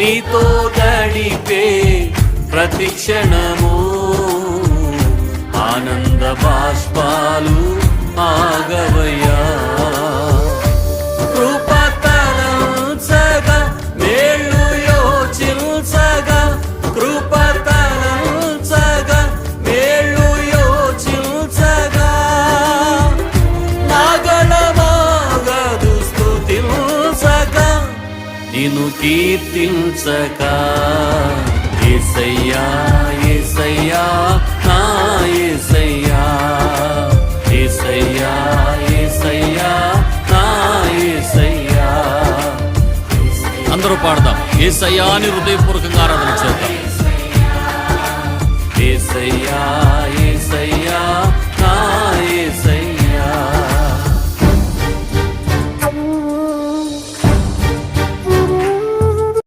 నీతో గడిపే ప్రతి క్షణము ఆనంద బాష్పాలు ఆగవయ్యా. కృపతలంచగా మేళ్ళు యోచించగా, కృపతలంచగా మేళ్ళు యోచించగా, నాగలమాగదు స్తుతించగా నిన్ను కీర్తించగా. యేసయ్యా యేసయ్యా నా యేసయ్యా, యేసయ్యా యేసయ్యా నా యేసయ్యా. అందరూ పాడదాం, యేసయ్యా అని హృదయపూర్వకంగా ఆరాధన చేద్దాం. యేసయ్యా యేసయ్యా నా యేసయ్యా.